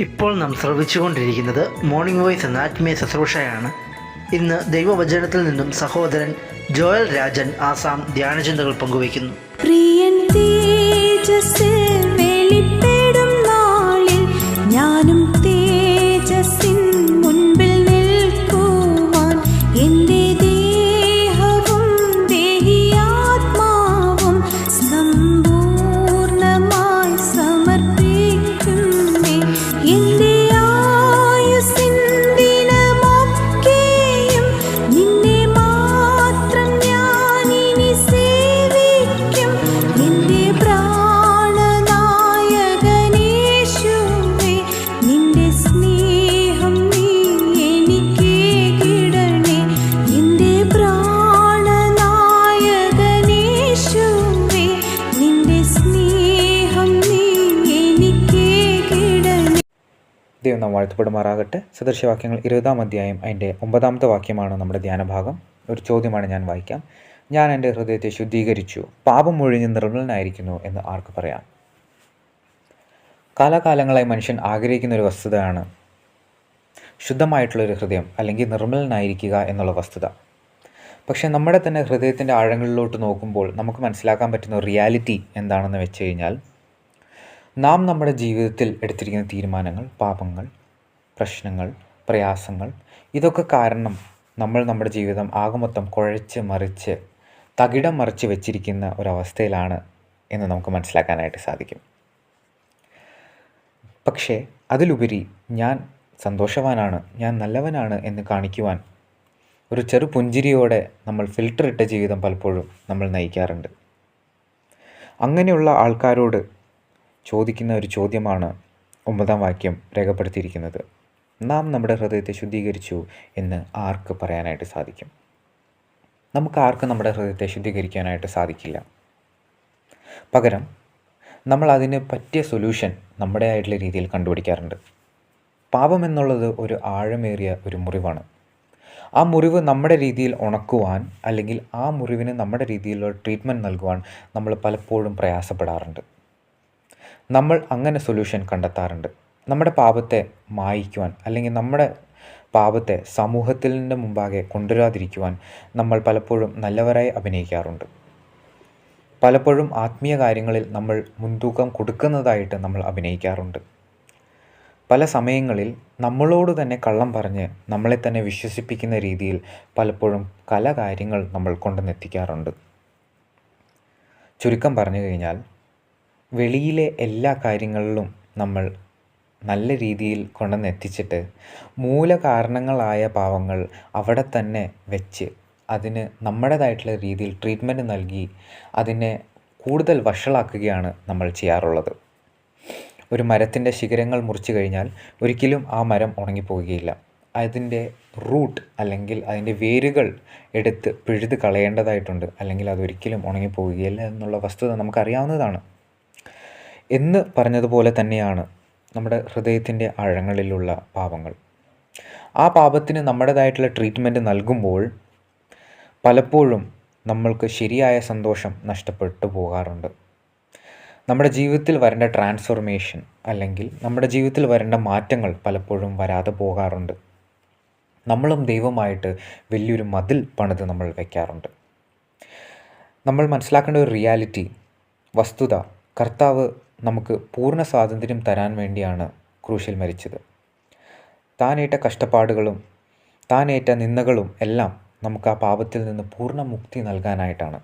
ഇപ്പോൾ നാം ശ്രവിച്ചുകൊണ്ടിരിക്കുന്നത് morning voice എന്ന ആത്മീയ ശുശ്രൂഷയാണ്. ഇന്ന് ദൈവവചനത്തിൽ നിന്നും സഹോദരൻ ജോയൽ രാജൻ ആസാം ധ്യാനചിന്തകൾ പങ്കുവയ്ക്കുന്നു. പ്രിയൻ തേജസ്സിൽ വെളിപ്പെടും നാളിൽ ഞാനും തേജസ്സിൻ മുൻപിൽ നിൽക്കുവാൻ എൻ്റെ ദേഹവും ദേഹിയാത്മാവും സമ്പൂർണമായി സമർപ്പിക്കുന്നേ. എൻ്റെ ആയുസ്സിൻ ദിനമൊക്കെയും നിന്നെ മാത്രം ഞാനിനി സേവിക്കും. എൻ്റെ പ്രാണനായകനേശുവേ, നിന്റെ സ്നേഹം നീ എനിക്കേകിടണേ. എൻ്റെ പ്രാണനായകനേശുവേ, നിന്റെ സ്നേഹം നീ എനിക്കേകിടണേ. ദൈവം നാം വാഴ്ത്തപ്പെടുമാറാകട്ടെ. സദൃശവാക്യങ്ങൾ 20-ാം അധ്യായം അതിൻ്റെ 9-ാമത്തെ വാക്യമാണ് നമ്മുടെ ധ്യാനഭാഗം. ഒരു ചോദ്യമാണ് ഞാൻ വായിക്കാം. ഞാൻ എൻ്റെ ഹൃദയത്തെ ശുദ്ധീകരിച്ചു, പാപം ഒഴിഞ്ഞ് നിർമ്മലനായിരിക്കുന്നു എന്ന് ആർക്ക് പറയാം? കാലാകാലങ്ങളായി മനുഷ്യൻ ആഗ്രഹിക്കുന്ന ഒരു വസ്തുതയാണ് ശുദ്ധമായിട്ടുള്ളൊരു ഹൃദയം അല്ലെങ്കിൽ നിർമ്മലനായിരിക്കുക എന്നുള്ള വസ്തുത. പക്ഷേ നമ്മുടെ തന്നെ ഹൃദയത്തിൻ്റെ ആഴങ്ങളിലോട്ട് നോക്കുമ്പോൾ നമുക്ക് മനസ്സിലാക്കാൻ പറ്റുന്ന റിയാലിറ്റി എന്താണെന്ന് വെച്ച് കഴിഞ്ഞാൽ, നാം നമ്മുടെ ജീവിതത്തിൽ എടുത്തിരിക്കുന്ന തീരുമാനങ്ങൾ, പാപങ്ങൾ, പ്രശ്നങ്ങൾ, പ്രയാസങ്ങൾ, ഇതൊക്കെ കാരണം നമ്മൾ നമ്മുടെ ജീവിതം ആകമൊത്തം കുഴച്ച് മറിച്ച് തകിടം മറിച്ച് വെച്ചിരിക്കുന്ന ഒരവസ്ഥയിലാണ് എന്ന് നമുക്ക് മനസ്സിലാക്കാനായിട്ട് സാധിക്കും. പക്ഷേ അതിലുപരി ഞാൻ സന്തോഷവാനാണ്, ഞാൻ നല്ലവനാണ് എന്ന് കാണിക്കുവാൻ ഒരു ചെറു പുഞ്ചിരിയോടെ നമ്മൾ ഫിൽട്ടർ ഇട്ട ജീവിതം പലപ്പോഴും നമ്മൾ നയിക്കാറുണ്ട്. അങ്ങനെയുള്ള ആൾക്കാരോട് ചോദിക്കുന്ന ഒരു ചോദ്യമാണ് 9-ാം വാക്യം രേഖപ്പെടുത്തിയിരിക്കുന്നത്. നാം നമ്മുടെ ഹൃദയത്തെ ശുദ്ധീകരിച്ചു എന്ന് ആർക്ക് പറയാനായിട്ട് സാധിക്കും? നമുക്ക് ആർക്കും നമ്മുടെ ഹൃദയത്തെ ശുദ്ധീകരിക്കാനായിട്ട് സാധിക്കില്ല. പകരം നമ്മൾ അതിന് പറ്റിയ സൊല്യൂഷൻ നമ്മുടെ ആയിട്ടുള്ള രീതിയിൽ കണ്ടുപിടിക്കാറുണ്ട്. പാപം എന്നുള്ളത് ഒരു ആഴമേറിയ ഒരു മുറിവാണ്. ആ മുറിവ് നമ്മുടെ രീതിയിൽ ഉണക്കുവാൻ അല്ലെങ്കിൽ ആ മുറിവിന് നമ്മുടെ രീതിയിലുള്ള ട്രീറ്റ്മെൻറ്റ് നൽകുവാൻ നമ്മൾ പലപ്പോഴും പ്രയാസപ്പെടാറുണ്ട്. നമ്മൾ അങ്ങനെ സൊല്യൂഷൻ കണ്ടെത്താറുണ്ട്. നമ്മുടെ പാപത്തെ മായ്ക്കുവാൻ അല്ലെങ്കിൽ നമ്മുടെ പാപത്തെ സമൂഹത്തിൻ്റെ മുമ്പാകെ കൊണ്ടുവരാതിരിക്കുവാൻ നമ്മൾ പലപ്പോഴും നല്ലവരായി അഭിനയിക്കാറുണ്ട്. പലപ്പോഴും ആത്മീയ കാര്യങ്ങളിൽ നമ്മൾ മുൻതൂക്കം കൊടുക്കുന്നതായിട്ട് നമ്മൾ അഭിനയിക്കാറുണ്ട്. പല സമയങ്ങളിൽ നമ്മളോട് തന്നെ കള്ളം പറഞ്ഞ് നമ്മളെ തന്നെ വിശ്വസിപ്പിക്കുന്ന രീതിയിൽ പലപ്പോഴും പല കാര്യങ്ങൾ നമ്മൾ കൊണ്ടുവന്നെത്തിക്കാറുണ്ട്. ചുരുക്കം പറഞ്ഞു കഴിഞ്ഞാൽ, വെളിയിലെ എല്ലാ കാര്യങ്ങളിലും നമ്മൾ നല്ല രീതിയിൽ കൊണ്ടുവന്നെത്തിച്ചിട്ട് മൂലകാരണങ്ങളായ പാവങ്ങൾ അവിടെ തന്നെ വെച്ച് അതിന് നമ്മുടേതായിട്ടുള്ള രീതിയിൽ ട്രീറ്റ്മെൻറ്റ് നൽകി അതിനെ കൂടുതൽ വഷളാക്കുകയാണ് നമ്മൾ ചെയ്യാറുള്ളത്. ഒരു മരത്തിൻ്റെ ശിഖരങ്ങൾ മുറിച്ചു കഴിഞ്ഞാൽ ഒരിക്കലും ആ മരം ഉണങ്ങിപ്പോവുകയില്ല. അതിൻ്റെ റൂട്ട് അല്ലെങ്കിൽ അതിൻ്റെ വേരുകൾ എടുത്ത് പിഴുത് കളയേണ്ടതായിട്ടുണ്ട്, അല്ലെങ്കിൽ അതൊരിക്കലും ഉണങ്ങിപ്പോവുകയില്ല എന്നുള്ള വസ്തുത നമുക്കറിയാവുന്നതാണ്. എന്ന് പറഞ്ഞതുപോലെ തന്നെയാണ് നമ്മുടെ ഹൃദയത്തിൻ്റെ ആഴങ്ങളിലുള്ള പാപങ്ങൾ. ആ പാപത്തിന് നമ്മുടേതായിട്ടുള്ള ട്രീറ്റ്മെൻറ്റ് നൽകുമ്പോൾ പലപ്പോഴും നമ്മൾക്ക് ശരിയായ സന്തോഷം നഷ്ടപ്പെട്ടു പോകാറുണ്ട്. നമ്മുടെ ജീവിതത്തിൽ വരേണ്ട ട്രാൻസ്ഫോർമേഷൻ അല്ലെങ്കിൽ നമ്മുടെ ജീവിതത്തിൽ വരേണ്ട മാറ്റങ്ങൾ പലപ്പോഴും വരാതെ പോകാറുണ്ട്. നമ്മളും ദൈവമായിട്ട് വലിയൊരു മതിൽ പണിത് നമ്മൾ വയ്ക്കാറുണ്ട്. നമ്മൾ മനസ്സിലാക്കേണ്ട ഒരു റിയാലിറ്റി, വസ്തുത, കർത്താവ് നമുക്ക് പൂർണ്ണ സ്വാതന്ത്ര്യം തരാൻ വേണ്ടിയാണ് ക്രൂശിൽ മരിച്ചത്. താനേറ്റ കഷ്ടപ്പാടുകളും താനേറ്റ നിന്ദകളും എല്ലാം നമുക്ക് ആ പാപത്തിൽ നിന്ന് പൂർണ്ണ മുക്തി നൽകാനായിട്ടാണ്.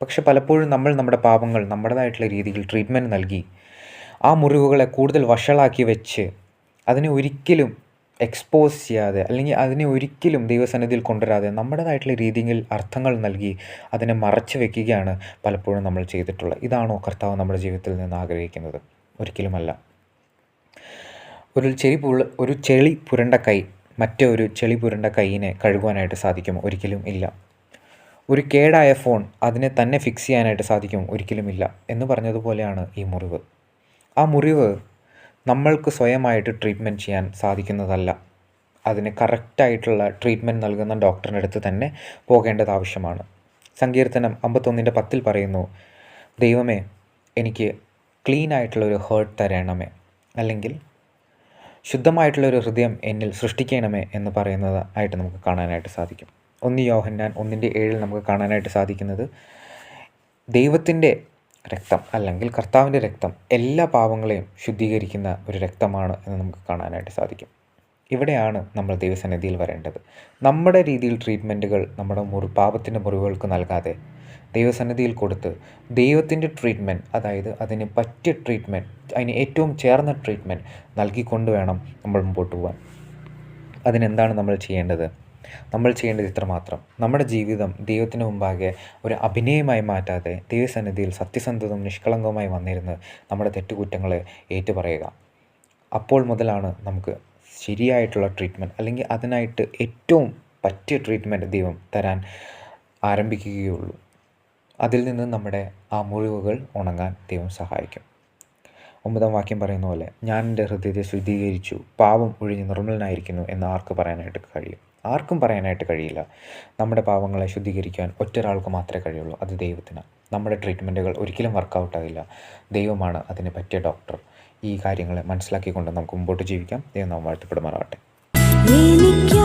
പക്ഷെ പലപ്പോഴും നമ്മൾ നമ്മുടെ പാപങ്ങൾ നമ്മുടേതായിട്ടുള്ള രീതിയിൽ ട്രീറ്റ്മെൻറ്റ് നൽകി ആ മുറിവുകളെ കൂടുതൽ വഷളാക്കി വെച്ച് അതിനെ ഒരിക്കലും എക്സ്പോസ് ചെയ്യാതെ അല്ലെങ്കിൽ അതിനെ ഒരിക്കലും ദൈവസന്നിധിയിൽ കൊണ്ടുവരാതെ നമ്മുടേതായിട്ടുള്ള രീതിയിൽ അർത്ഥങ്ങൾ നൽകി അതിനെ മറച്ചു വയ്ക്കുകയാണ് പലപ്പോഴും നമ്മൾ ചെയ്തിട്ടുള്ളത്. ഇതാണോ കർത്താവ് നമ്മുടെ ജീവിതത്തിൽ നിന്ന് ആഗ്രഹിക്കുന്നത്? ഒരിക്കലുമല്ല. ഒരു ചെളി പുരണ്ട കൈ മറ്റൊരു ചെളി പുരണ്ട കൈയിനെ കഴുകുവാനായിട്ട് സാധിക്കുമോ? ഒരിക്കലും ഇല്ല. ഒരു കേടായ ഫോൺ അതിനെ തന്നെ ഫിക്സ് ചെയ്യാനായിട്ട് സാധിക്കുമോ? ഒരിക്കലുമില്ല. എന്ന് പറഞ്ഞതുപോലെയാണ് ഈ മുറിവ്. ആ മുറിവ് നമ്മൾക്ക് സ്വയമായിട്ട് ട്രീറ്റ്മെൻറ്റ് ചെയ്യാൻ സാധിക്കുന്നതല്ല. അതിന് കറക്റ്റായിട്ടുള്ള ട്രീറ്റ്മെൻറ്റ് നൽകുന്ന ഡോക്ടറിൻ്റെ അടുത്ത് തന്നെ പോകേണ്ടത് ആവശ്യമാണ്. സങ്കീർത്തനം 51:10 പറയുന്നു, ദൈവമേ എനിക്ക് ക്ലീൻ ആയിട്ടുള്ളൊരു ഹേർട്ട് തരണമേ, അല്ലെങ്കിൽ ശുദ്ധമായിട്ടുള്ളൊരു ഹൃദയം എന്നിൽ സൃഷ്ടിക്കണമേ എന്ന് പറയുന്നത് ആയിട്ട് നമുക്ക് കാണാനായിട്ട് സാധിക്കും. 1 യോഹന്നാൻ 1:7 നമുക്ക് കാണാനായിട്ട് സാധിക്കുന്നത്, ദൈവത്തിൻ്റെ രക്തം അല്ലെങ്കിൽ കർത്താവിൻ്റെ രക്തം എല്ലാ പാവങ്ങളെയും ശുദ്ധീകരിക്കുന്ന ഒരു രക്തമാണ് എന്ന് നമുക്ക് കാണാനായിട്ട് സാധിക്കും. ഇവിടെയാണ് നമ്മൾ ദൈവസന്നിധിയിൽ വരേണ്ടത്. നമ്മുടെ രീതിയിൽ ട്രീറ്റ്മെൻറ്റുകൾ നമ്മുടെ പാപത്തിൻ്റെ മുറിവുകൾക്ക് നൽകാതെ ദൈവസന്നിധിയിൽ കൊടുത്ത് ദൈവത്തിൻ്റെ ട്രീറ്റ്മെൻറ്റ്, അതായത് അതിന് പറ്റിയ ട്രീറ്റ്മെൻറ്റ്, അതിന് ഏറ്റവും ചേർന്ന ട്രീറ്റ്മെൻറ്റ് നൽകിക്കൊണ്ട് വേണം നമ്മൾ മുമ്പോട്ട് പോകാൻ. അതിനെന്താണ് നമ്മൾ ചെയ്യേണ്ടത്? നമ്മൾ ചെയ്യേണ്ടത് ഇത്രമാത്രം: നമ്മുടെ ജീവിതം ദൈവത്തിന് മുമ്പാകെ ഒരു അഭിനയമായി മാറ്റാതെ ദൈവസന്നിധിയിൽ സത്യസന്ധതയും നിഷ്കളങ്കവുമായി വന്നിരുന്ന് നമ്മുടെ തെറ്റുകുറ്റങ്ങളെ ഏറ്റുപറയുക. അപ്പോൾ മുതലാണ് നമുക്ക് ശരിയായിട്ടുള്ള ട്രീറ്റ്മെൻറ്റ്, അല്ലെങ്കിൽ അതിനായിട്ട് ഏറ്റവും പറ്റിയ ട്രീറ്റ്മെൻറ്റ് ദൈവം തരാൻ ആരംഭിക്കുകയുള്ളൂ. അതിൽ നിന്ന് നമ്മുടെ ആ മുറിവുകൾ ഉണങ്ങാൻ ദൈവം സഹായിക്കും. 9-ാം വാക്യം പറയുന്ന പോലെ, ഞാൻ എൻ്റെ ഹൃദയത്തെ ശുദ്ധീകരിച്ചു, പാപം ഒഴിഞ്ഞ് നിർമ്മലനായിരിക്കുന്നു എന്ന് ആർക്ക് പറയാനായിട്ട് കഴിയും? ആർക്കും പറയാനായിട്ട് കഴിയില്ല. നമ്മുടെ പാവങ്ങളെ ശുദ്ധീകരിക്കാൻ ഒറ്റൊരാൾക്ക് മാത്രമേ കഴിയുള്ളൂ, അത് ദൈവത്തിന്. നമ്മുടെ ട്രീറ്റ്മെൻറ്റുകൾ ഒരിക്കലും വർക്കൗട്ടാകില്ല. ദൈവമാണ് അതിന് പറ്റിയ ഡോക്ടർ. ഈ കാര്യങ്ങളെ മനസ്സിലാക്കിക്കൊണ്ട് നമുക്ക് മുമ്പോട്ട് ജീവിക്കാം. ദൈവം നാം വാഴ്ത്തപ്പെടുമാറാകട്ടെ. എനിക്ക്